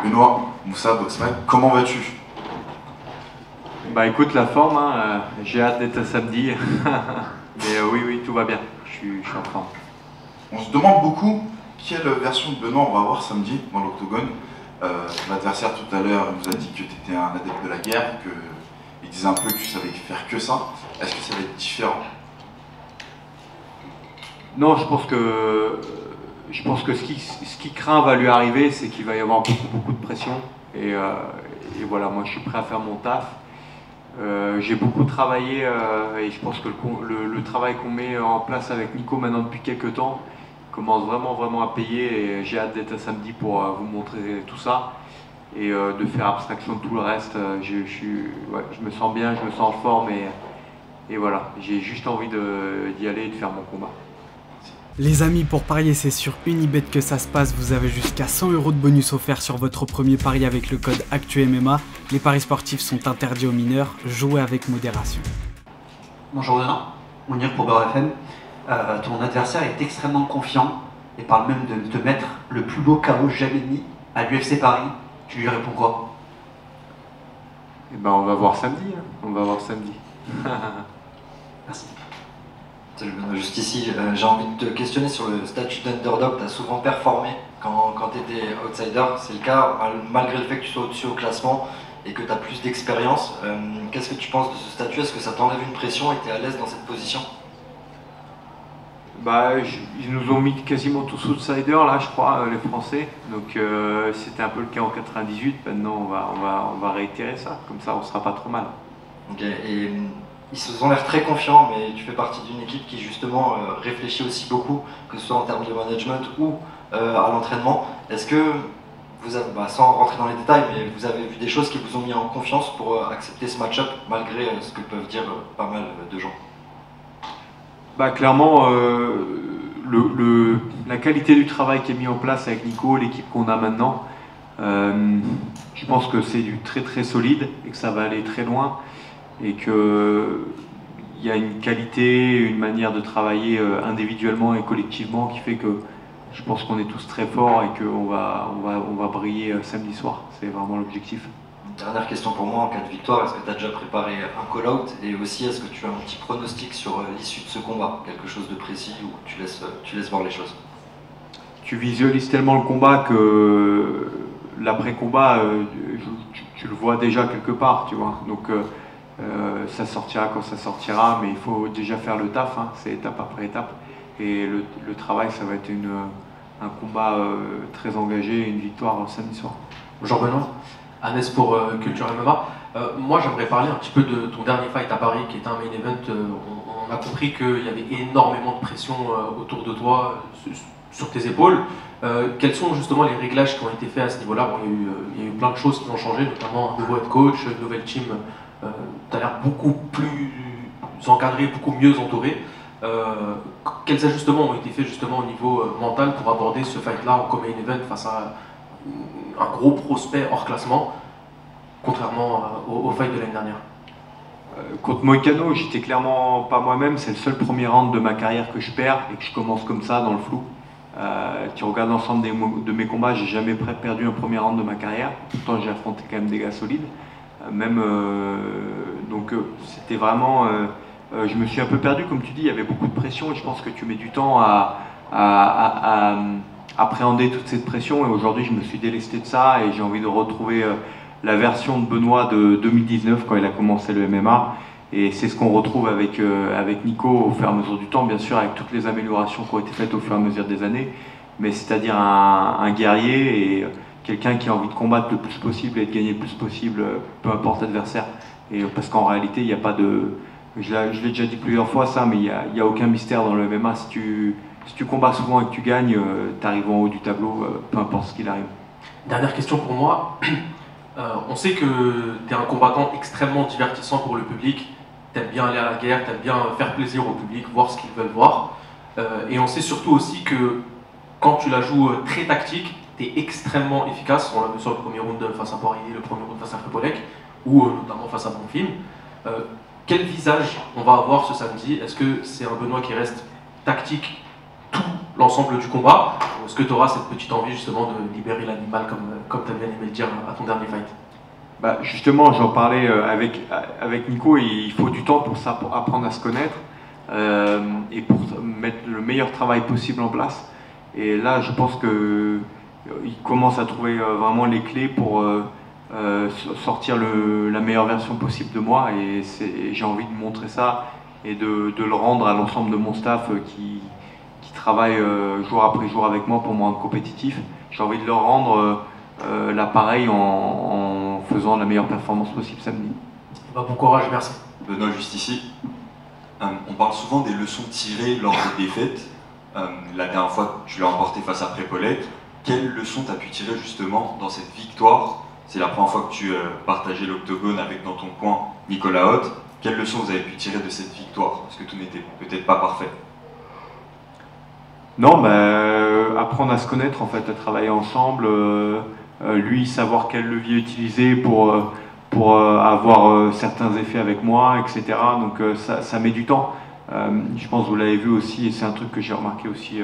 Benoît, Moussa, Boxman, comment vas-tu? Bah écoute, la forme, hein, j'ai hâte d'être samedi. Mais oui, oui, tout va bien. Je suis en forme. On se demande beaucoup quelle version de Benoît on va avoir samedi dans l'octogone. L'adversaire tout à l'heure nous a dit que tu étais un adepte de la guerre, qu'il disait un peu que tu savais faire que ça. Est-ce que ça va être différent? Non, je pense que ce qui craint va lui arriver, c'est qu'il va y avoir beaucoup de pression. Et voilà, moi je suis prêt à faire mon taf. J'ai beaucoup travaillé et je pense que le travail qu'on met en place avec Nico maintenant depuis quelques temps commence vraiment à payer, et j'ai hâte d'être samedi pour vous montrer tout ça et de faire abstraction de tout le reste. Ouais, je me sens bien, je me sens en forme, et voilà, j'ai juste envie d'y aller et de faire mon combat. Les amis, pour parier, c'est sur Unibet que ça se passe. Vous avez jusqu'à 100 € de bonus offert sur votre premier pari avec le code ActuMMA. Les paris sportifs sont interdits aux mineurs. Jouez avec modération. Bonjour Renan, Mounir pour Beurre FM. Ton adversaire est extrêmement confiant et parle même de te mettre le plus beau KO jamais mis à l'UFC Paris. Tu lui réponds quoi? Et ben on va voir samedi, hein. On va voir samedi. Merci. Salut Benoît, juste ici, j'ai envie de te questionner sur le statut d'underdog. Tu as souvent performé quand tu étais outsider, c'est le cas malgré le fait que tu sois au-dessus au classement et que tu as plus d'expérience. Qu'est-ce que tu penses de ce statut? Est-ce que ça t'enlève une pression et tu es à l'aise dans cette position? Bah, ils nous ont mis quasiment tous outsiders là, je crois, les Français. Donc c'était un peu le cas en 98. Maintenant, on va réitérer ça. Comme ça, on sera pas trop mal. Ok, et ils se ont l'air très confiants, mais tu fais partie d'une équipe qui justement réfléchit aussi beaucoup, que ce soit en termes de management ou à l'entraînement. Est-ce que vous avez, sans rentrer dans les détails, mais vous avez vu des choses qui vous ont mis en confiance pour accepter ce match-up malgré ce que peuvent dire pas mal de gens? Bah, clairement, la qualité du travail qui est mis en place avec Nico, l'équipe qu'on a maintenant, je pense que c'est du très solide et que ça va aller très loin, et qu'il y a une qualité, une manière de travailler individuellement et collectivement qui fait que je pense qu'on est tous très forts et qu'on on va briller samedi soir. C'est vraiment l'objectif. Dernière question pour moi, en cas de victoire, est-ce que tu as déjà préparé un call-out? Et aussi, est-ce que tu as un petit pronostic sur l'issue de ce combat? Quelque chose de précis, ou tu laisses voir les choses? Tu visualises tellement le combat que l'après-combat, tu le vois déjà quelque part, tu vois. Donc ça sortira quand ça sortira, mais il faut déjà faire le taf, hein. C'est étape après étape. Et le travail, ça va être un combat très engagé, une victoire samedi soir. Bonjour Benoît, Agnès pour Culture MMA. Moi j'aimerais parler un petit peu de ton dernier fight à Paris qui était un main event. On a compris qu'il y avait énormément de pression autour de toi, sur tes épaules. Quels sont justement les réglages qui ont été faits à ce niveau-là? Bon, il y a eu plein de choses qui ont changé, notamment un nouveau head coach, une nouvelle team. Tu as l'air beaucoup plus encadré, beaucoup mieux entouré. Quels ajustements ont été faits justement au niveau mental pour aborder ce fight-là en co-main event face à un gros prospect hors classement, contrairement au fight de l'année dernière? Contre Moïcano, j'étais clairement pas moi-même. C'est le seul premier round de ma carrière que je perds et que je commence comme ça dans le flou. Tu regardes l'ensemble de mes combats, j'ai jamais perdu un premier round de ma carrière. Pourtant j'ai affronté quand même des gars solides. Donc c'était vraiment... je me suis un peu perdu, comme tu dis, il y avait beaucoup de pression et je pense que tu mets du temps à appréhender toute cette pression, et aujourd'hui je me suis délesté de ça et j'ai envie de retrouver la version de Benoît de 2019 quand il a commencé le MMA, et c'est ce qu'on retrouve avec Nico au fur et à mesure du temps, bien sûr, avec toutes les améliorations qui ont été faites au fur et à mesure des années, mais c'est-à-dire un guerrier et quelqu'un qui a envie de combattre le plus possible et de gagner le plus possible, peu importe l'adversaire. Et parce qu'en réalité il n'y a pas de... Je l'ai déjà dit plusieurs fois ça, mais il n'y a aucun mystère dans le MMA. Si tu combats souvent et que tu gagnes, tu arrives en haut du tableau, peu importe ce qu'il arrive. Dernière question pour moi. On sait que tu es un combattant extrêmement divertissant pour le public. Tu aimes bien aller à la guerre, tu aimes bien faire plaisir au public, voir ce qu'ils veulent voir. Et on sait surtout aussi que quand tu la joues très tactique, tu es extrêmement efficace. On l'a vu sur le premier round face à Poirier, le premier round face à Krepolek, ou notamment face à Bonfim. Quel visage on va avoir ce samedi? Est-ce que c'est un Benoît qui reste tactique tout l'ensemble du combat? Ou est-ce que tu auras cette petite envie justement de libérer l'animal comme tu as bien aimé le dire à ton dernier fight? Bah, justement, j'en parlais avec Nico, et il faut du temps pour ça, pour apprendre à se connaître et pour mettre le meilleur travail possible en place. Et là, je pense qu'il commence à trouver vraiment les clés pour sortir la meilleure version possible de moi, et j'ai envie de montrer ça et de le rendre à l'ensemble de mon staff qui travaille jour après jour avec moi pour me rendre compétitif. J'ai envie de leur rendre l'appareil en faisant la meilleure performance possible samedi. Bah, bon courage, merci. Benoît, juste ici. On parle souvent des leçons tirées lors des défaites. La dernière fois, tu l'as emporté face à Prépolète. Quelles leçons tu as pu tirer justement dans cette victoire? C'est la première fois que tu partageais l'octogone avec dans ton coin Nicolas Haute. Quelles leçons vous avez pu tirer de cette victoire? Parce que tout n'était peut-être pas parfait. Non, apprendre à se connaître, en fait, à travailler ensemble, lui savoir quel levier utiliser pour avoir certains effets avec moi, etc. Donc ça met du temps. Je pense que vous l'avez vu aussi, et c'est un truc que j'ai remarqué aussi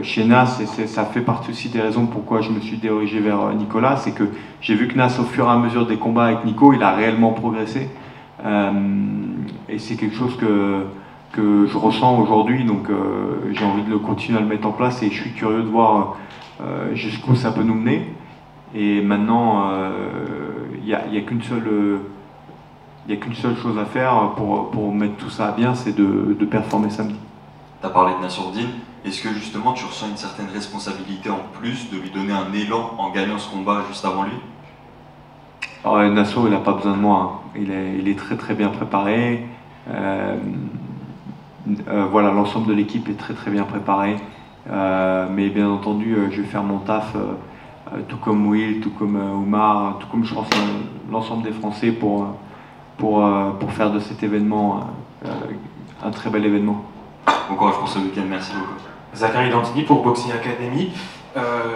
chez Nas, et ça fait partie aussi des raisons pourquoi je me suis dirigé vers Nicolas, c'est que j'ai vu que Nas, au fur et à mesure des combats avec Nico, il a réellement progressé. Et c'est quelque chose que je ressens aujourd'hui, donc j'ai envie de le continuer à le mettre en place, et je suis curieux de voir jusqu'où ça peut nous mener. Et maintenant, il n'y a qu'une seule chose à faire pour mettre tout ça à bien, c'est de performer samedi. Tu as parlé de Nassourdine. Est-ce que justement tu ressens une certaine responsabilité en plus de lui donner un élan en gagnant ce combat juste avant lui? Nasso, il n'a pas besoin de moi. Il est très très bien préparé. Voilà, l'ensemble de l'équipe est très très bien préparé. Mais bien entendu, je vais faire mon taf, tout comme Will, tout comme Oumar, tout comme je pense l'ensemble des Français pour faire de cet événement un très bel événement. Bon courage pour ce week-end, merci beaucoup. Zachary Dantini pour Boxing Academy.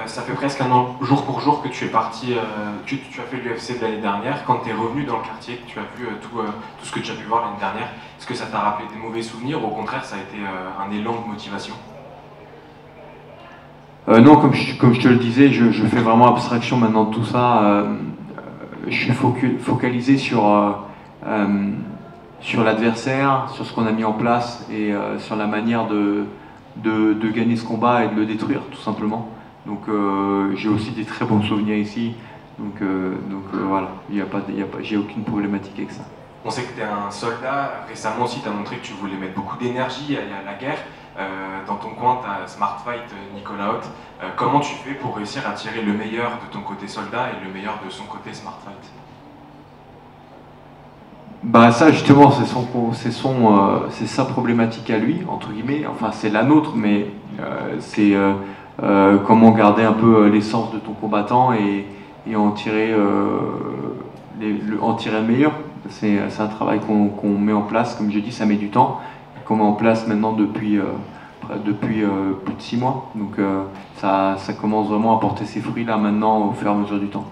Ça fait presque un an, jour pour jour, que tu es parti, tu as fait l'UFC de l'année dernière. Quand tu es revenu dans le quartier, que tu as vu tout ce que tu as pu voir l'année dernière, est-ce que ça t'a rappelé des mauvais souvenirs ou au contraire ça a été un élan de motivation? Non, comme je te le disais, je fais vraiment abstraction maintenant de tout ça. Je suis focalisé sur l'adversaire, sur ce qu'on a mis en place et sur la manière de gagner ce combat et de le détruire, tout simplement. Donc j'ai aussi des très bons souvenirs ici. Donc voilà, j'ai aucune problématique avec ça. On sait que tu es un soldat. Récemment aussi, tu as montré que tu voulais mettre beaucoup d'énergie à la guerre. Dans ton coin, tu as Smart Fight Nicolas Haute. Comment tu fais pour réussir à tirer le meilleur de ton côté soldat et le meilleur de son côté Smart Fight? Bah ça justement, c'est sa problématique à lui, entre guillemets. Enfin, c'est la nôtre, mais c'est comment garder un peu l'essence de ton combattant et en tirer le meilleur. C'est un travail qu'on met en place, comme je dis, ça met du temps, qu'on met en place maintenant depuis plus de 6 mois. Donc ça commence vraiment à porter ses fruits là maintenant au fur et à mesure du temps.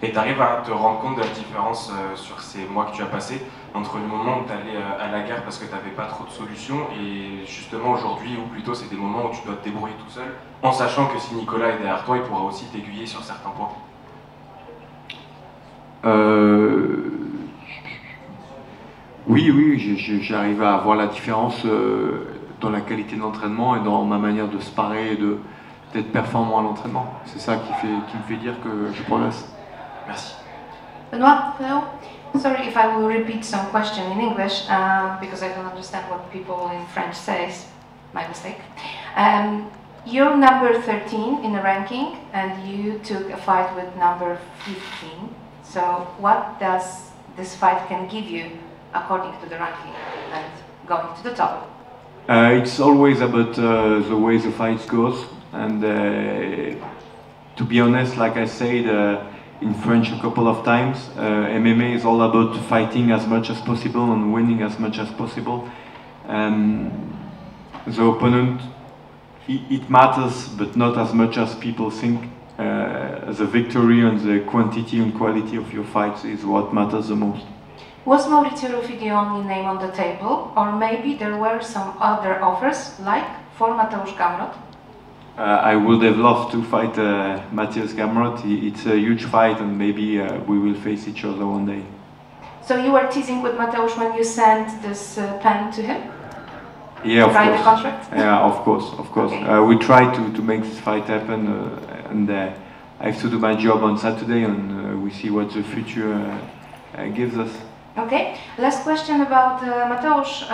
Et tu arrives à te rendre compte de la différence sur ces mois que tu as passés entre le moment où tu allais à la guerre parce que tu n'avais pas trop de solutions et justement aujourd'hui, ou plutôt c'est des moments où tu dois te débrouiller tout seul, en sachant que si Nicolas est derrière toi, il pourra aussi t'aiguiller sur certains points? Oui, j'arrive à voir la différence dans la qualité de l'entraînement et dans ma manière de sparer et d'être performant à l'entraînement. C'est ça qui me fait dire que je progresse. Merci. Benoit, hello. Sorry if I will repeat some question in English because I don't understand what people in French says. My mistake. You're number 13 in the ranking and you took a fight with number 15. So what does this fight can give you according to the ranking and going to the top? It's always about the way the fight goes, and to be honest, like I said in French a couple of times, MMA is all about fighting as much as possible and winning as much as possible. The opponent, it matters, but not as much as people think. The victory and the quantity and quality of your fights is what matters the most. Was Maurizio Ruffi the only name on the table, or maybe there were some other offers, like, for Mateusz Gamrot? I would have loved to fight Mateusz Gamrot. It's a huge fight, and maybe we will face each other one day. So you were teasing with Mateusz when you sent this pen to him? Yeah, of Write course. the contract? Yeah, of course, of course. Okay. We try to make this fight happen, and I have to do my job on Saturday, and we see what the future gives us. Okay. Last question about Mateusz.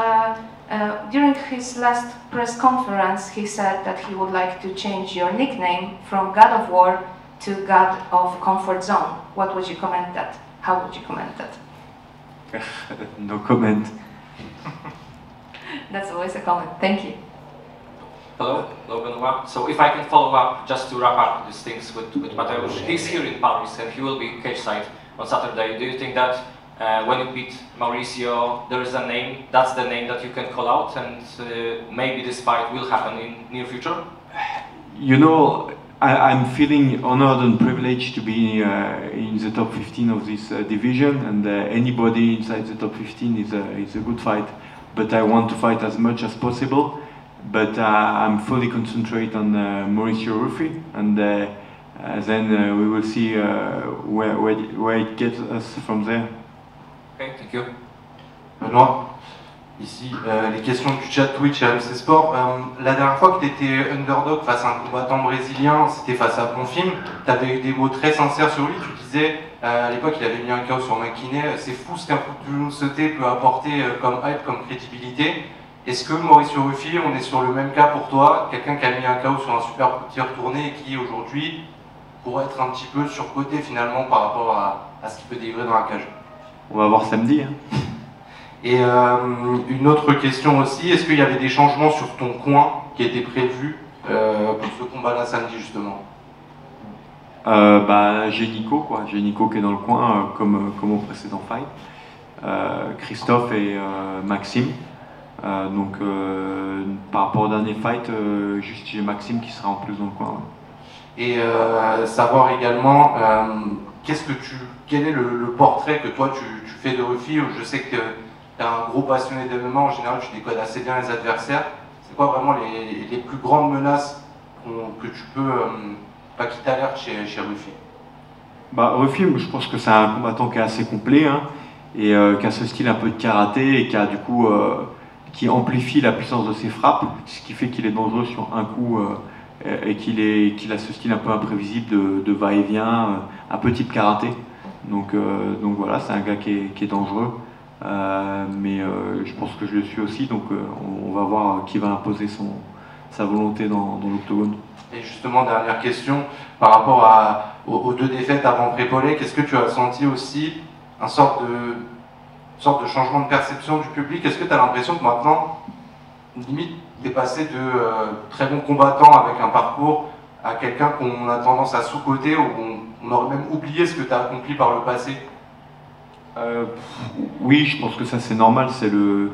During his last press conference, he said that he would like to change your nickname from God of War to God of Comfort Zone. What would you comment that? How would you comment that? No comment. That's always a comment. Thank you. Hello, Benoit. So if I can follow up, just to wrap up these things with Mateusz, he's here in Paris and he will be cage side on Saturday. Do you think that when you beat Mauricio, there is a name, that's the name that you can call out, and maybe this fight will happen in near future? You know, I'm feeling honored and privileged to be in the top 15 of this division, and anybody inside the top 15 is a good fight. But I want to fight as much as possible. But I'm fully concentrated on Mauricio Ruffi, and then we will see where it gets us from there. Okay, thank you. Benoît, ici, les questions du chat Twitch à MC Sport. La dernière fois que tu étais underdog face à un combattant brésilien, c'était face à Bonfim. Tu avais eu des mots très sincères sur lui. Tu disais, à l'époque, il avait mis un KO sur McKinney. C'est fou ce qu'un coup de genou sauté peut apporter comme hype, comme crédibilité. Est-ce que Mauricio Ruffi, on est sur le même cas pour toi? Quelqu'un qui a mis un KO sur un super petit retourné et qui aujourd'hui pourrait être un petit peu surcoté finalement par rapport à ce qu'il peut délivrer dans la cage? On va voir samedi. Hein. Et une autre question aussi, est-ce qu'il y avait des changements sur ton coin qui étaient prévus pour ce combat-là samedi justement? J'ai Nico, quoi. J'ai Nico qui est dans le coin comme au précédent fight. Christophe et Maxime. Donc par rapport au dernier fight, juste j'ai Maxime qui sera en plus dans le coin. Ouais. Et savoir également quel est le portrait que toi tu fais de Ruffi? Je sais que tu es un gros passionné d'événements, en général tu décodes assez bien les adversaires. C'est quoi vraiment les plus grandes menaces que tu peux, qui t'alertent chez Ruffi? Ruffi, je pense que c'est un combattant qui est assez complet, hein, et qui a ce style un peu de karaté et qui a du coup qui amplifie la puissance de ses frappes, ce qui fait qu'il est dangereux sur un coup et qu'il a ce style un peu imprévisible de va-et-vient, un peu type karaté. Donc voilà, c'est un gars qui est dangereux, mais je pense que je le suis aussi, donc on va voir qui va imposer sa volonté dans l'octogone. Et justement, dernière question, par rapport aux deux défaites avant Prépolé, qu'est-ce que tu as senti aussi une sorte de changement de perception du public? Est-ce que tu as l'impression que maintenant, limite, tu es passé de très bon combattant avec un parcours à quelqu'un qu'on a tendance à sous-coter, ou on aurait même oublié ce que tu as accompli par le passé? Oui, je pense que ça c'est normal, c'est le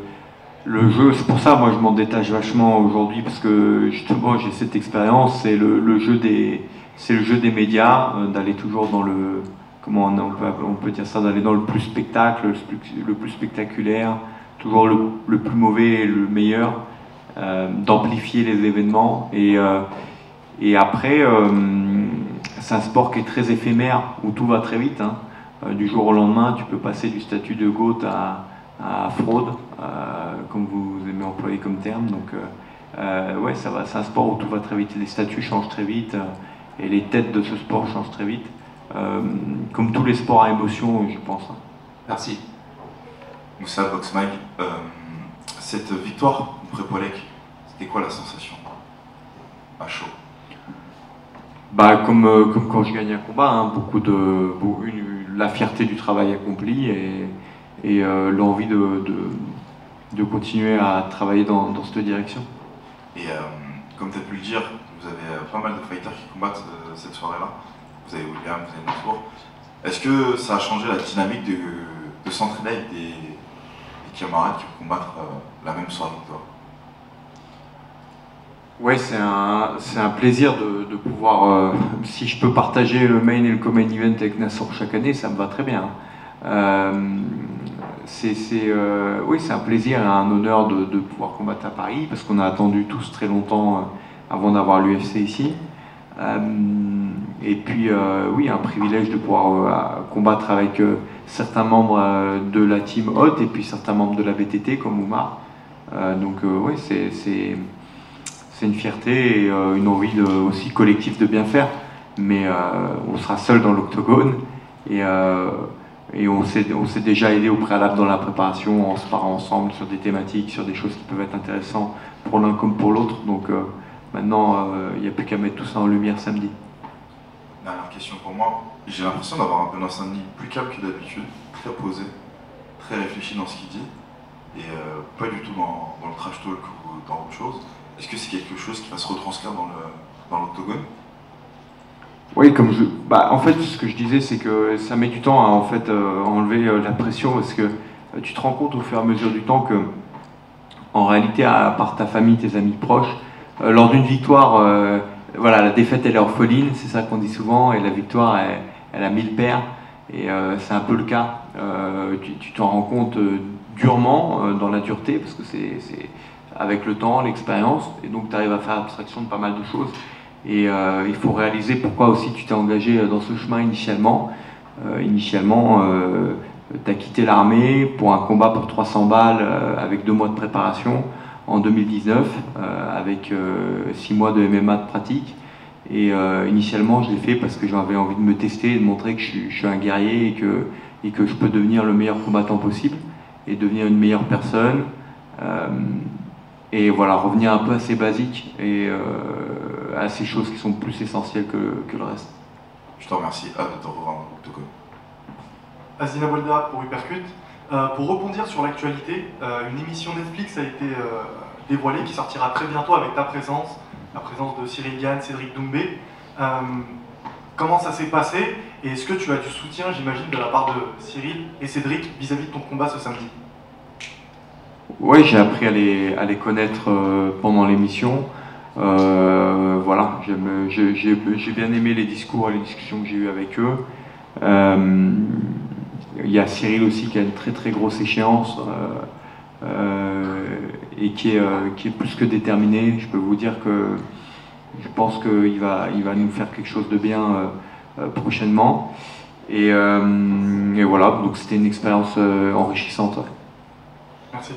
jeu. C'est pour ça, moi je m'en détache vachement aujourd'hui, parce que justement j'ai cette expérience, c'est le jeu des médias, d'aller toujours dans le... Comment on peut dire ça, d'aller dans le plus spectacle, le plus spectaculaire, toujours le plus mauvais et le meilleur, d'amplifier les événements. Et après, c'est un sport qui est très éphémère, où tout va très vite. Hein. Du jour au lendemain, tu peux passer du statut de GOAT à fraude, comme vous aimez employer comme terme. Donc, ouais, c'est un sport où tout va très vite. Les statuts changent très vite, et les têtes de ce sport changent très vite. Comme tous les sports à émotion, je pense. Merci. Moussa Boxmag, cette victoire de Prépolek, c'était quoi la sensation à chaud? Comme quand je gagne un combat, hein, la fierté du travail accompli et l'envie de continuer à travailler dans cette direction. Et comme tu as pu le dire, vous avez pas mal de fighters qui combattent cette soirée-là. Vous avez William, vous avez Mansour. Est-ce que ça a changé la dynamique de s'entraîner avec des camarades qui vont combattre la même soirée que toi? Ouais, c'est un plaisir de pouvoir, si je peux partager le main et le co-main event avec Nassor chaque année, ça me va très bien. oui, c'est un plaisir et un honneur de pouvoir combattre à Paris, parce qu'on a attendu tous très longtemps avant d'avoir l'UFC ici. Et puis, oui, un privilège de pouvoir combattre avec certains membres de la team haute et puis certains membres de la BTT comme Oumar. Donc, oui, c'est une fierté et une envie aussi collective de bien faire. Mais on sera seul dans l'octogone et on s'est déjà aidé au préalable dans la préparation en se parlant ensemble sur des thématiques, sur des choses qui peuvent être intéressantes pour l'un comme pour l'autre. Donc maintenant, il n'y a plus qu'à mettre tout ça en lumière samedi. Dernière question pour moi. J'ai l'impression d'avoir un Benoît Saint-Denis plus calme que d'habitude, très posé, très réfléchi dans ce qu'il dit, et pas du tout dans le trash talk ou dans autre chose. Est-ce que c'est quelque chose qui va se retranscrire dans l'octogone? Oui, en fait, ce que je disais, c'est que ça met du temps à enlever la pression, parce que tu te rends compte au fur et à mesure du temps que, en réalité, à part ta famille, tes amis proches, lors d'une victoire, voilà, la défaite elle est orpheline, c'est ça qu'on dit souvent, et la victoire elle a 1000 pères, et c'est un peu le cas. Tu t'en rends compte durement, dans la dureté, parce que c'est avec le temps, l'expérience, et donc tu arrives à faire abstraction de pas mal de choses. Et il faut réaliser pourquoi aussi tu t'es engagé dans ce chemin initialement. Initialement, tu as quitté l'armée pour un combat pour 300 balles avec 2 mois de préparation en 2019, avec 6 mois de MMA de pratique. Et initialement, je l'ai fait parce que j'avais envie de me tester et de montrer que je suis un guerrier et que je peux devenir le meilleur combattant possible et devenir une meilleure personne. Et voilà, revenir un peu à ces basiques et à ces choses qui sont plus essentielles que le reste. Je te remercie. À de te revoir dans l'octogone. Azina Bolda pour Hypercut. Pour rebondir sur l'actualité, une émission Netflix a été dévoilée qui sortira très bientôt avec ta présence, la présence de Cyril Gann, Cédric Doumbé. Comment ça s'est passé et est-ce que tu as du soutien, j'imagine, de la part de Cyril et Cédric vis-à-vis de ton combat ce samedi? Oui, j'ai appris à les connaître pendant l'émission. Voilà, j'ai bien aimé les discours et les discussions que j'ai eues avec eux. Il y a Cyril aussi qui a une très très grosse échéance et qui est plus que déterminé. Je peux vous dire que je pense qu'il va nous faire quelque chose de bien prochainement. Et voilà, donc c'était une expérience enrichissante. Merci.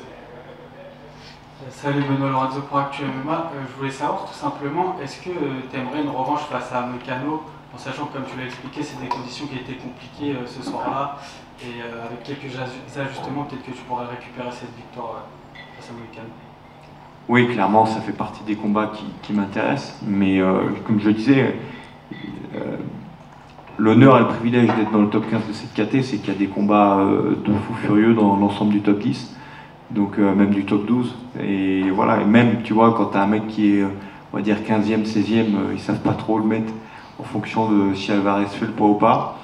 Salut Benoît Lorenzo pour Actu MMA. Je voulais savoir tout simplement, est-ce que tu aimerais une revanche face à Moïcano, en sachant que comme tu l'as expliqué, c'est des conditions qui étaient compliquées ce soir-là, et avec quelques ajustements, peut-être que tu pourrais récupérer cette victoire face à Moïcano. Oui, clairement, ça fait partie des combats qui m'intéressent, mais comme je le disais, l'honneur et le privilège d'être dans le top 15 de cette KT, c'est qu'il y a des combats de fous furieux dans l'ensemble du top 10. Donc même du top 12, et voilà, et même tu vois quand tu as un mec qui est on va dire 15e, 16e, ils savent pas trop le mettre en fonction de si Alvarez fait le poids ou pas.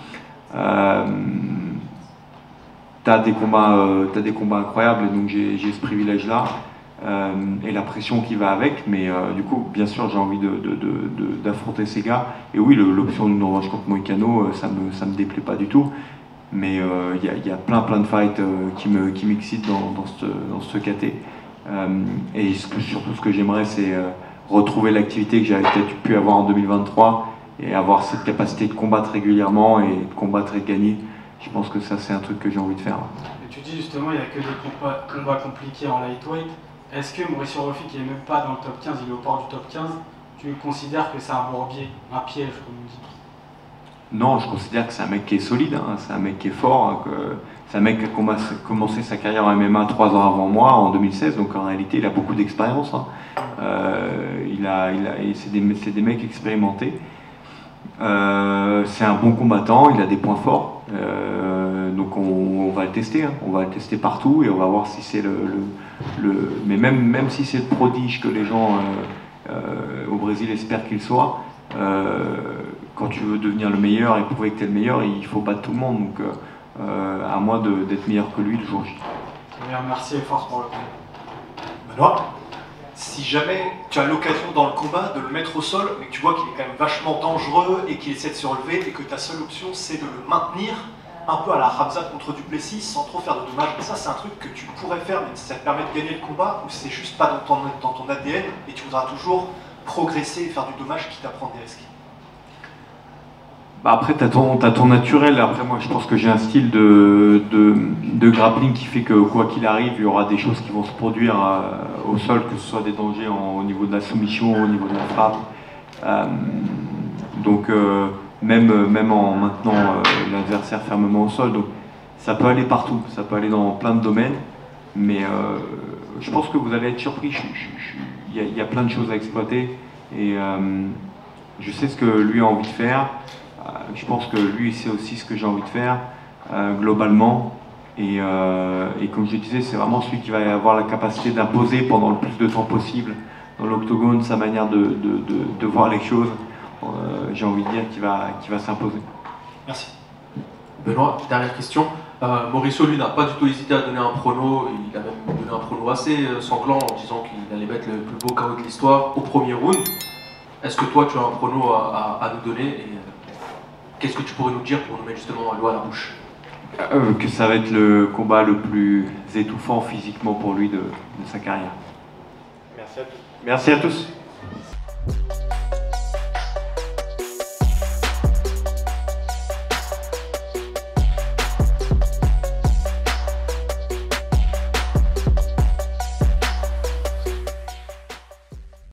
T'as des combats incroyables, et donc j'ai ce privilège là et la pression qui va avec, mais du coup bien sûr j'ai envie d'affronter ces gars, et oui, l'option d'une revanche contre Moïcano, ça me déplaît pas du tout. Mais il y a plein de fights qui m'excitent dans ce KT. Et surtout ce que j'aimerais, c'est retrouver l'activité que j'avais peut-être pu avoir en 2023 et avoir cette capacité de combattre régulièrement et de combattre et de gagner. Je pense que ça, c'est un truc que j'ai envie de faire. Et tu dis justement, il n'y a que des combats compliqués en lightweight. Est-ce que Mauricio Ruffi, qui n'est même pas dans le top 15, il est au port du top 15, tu considères que c'est un bourbier, un piège, comme on dit? Non, je considère que c'est un mec qui est solide, hein, c'est un mec qui est fort, hein, c'est un mec qui a commencé sa carrière en MMA 3 ans avant moi, en 2016, donc en réalité il a beaucoup d'expérience. Hein. C'est des mecs expérimentés. C'est un bon combattant, il a des points forts, donc on va le tester, hein. On va le tester partout et on va voir si c'est mais même si c'est le prodige que les gens au Brésil espèrent qu'il soit. Quand tu veux devenir le meilleur et prouver que tu es le meilleur, il faut battre tout le monde. Donc, à moi d'être meilleur que lui le jour J. Merci et force pour le combat. Benoît, si jamais tu as l'occasion dans le combat de le mettre au sol, mais que tu vois qu'il est quand même vachement dangereux et qu'il essaie de se relever et que ta seule option c'est de le maintenir, un peu à la Hamza contre Duplessis sans trop faire de dommages. Ça, c'est un truc que tu pourrais faire, mais ça te permet de gagner le combat, ou c'est juste pas dans ton ADN et tu voudras toujours progresser et faire du dommage quitte à prendre des risques. Bah après, t'as ton naturel. Après, moi, je pense que j'ai un style de grappling qui fait que, quoi qu'il arrive, il y aura des choses qui vont se produire au sol, que ce soit des dangers au niveau de la soumission, au niveau de la frappe. Donc, même en maintenant l'adversaire fermement au sol. Donc, ça peut aller partout, ça peut aller dans plein de domaines. Mais je pense que vous allez être surpris. Il y a plein de choses à exploiter. Et je sais ce que lui a envie de faire. Je pense que lui, sait aussi ce que j'ai envie de faire, globalement. Et comme je disais, c'est vraiment celui qui va avoir la capacité d'imposer pendant le plus de temps possible dans l'octogone sa manière de voir les choses. J'ai envie de dire qu'il va s'imposer. Merci. Benoît, dernière question. Mauricio, lui, n'a pas du tout hésité à donner un prono. Il a même donné un prono assez sanglant en disant qu'il allait mettre le plus beau KO de l'histoire au premier round. Est-ce que toi, tu as un prono à nous donner et qu'est-ce que tu pourrais nous dire pour nous mettre justement l'eau à la bouche? Que ça va être le combat le plus étouffant physiquement pour lui de sa carrière. Merci à tous. Merci à tous.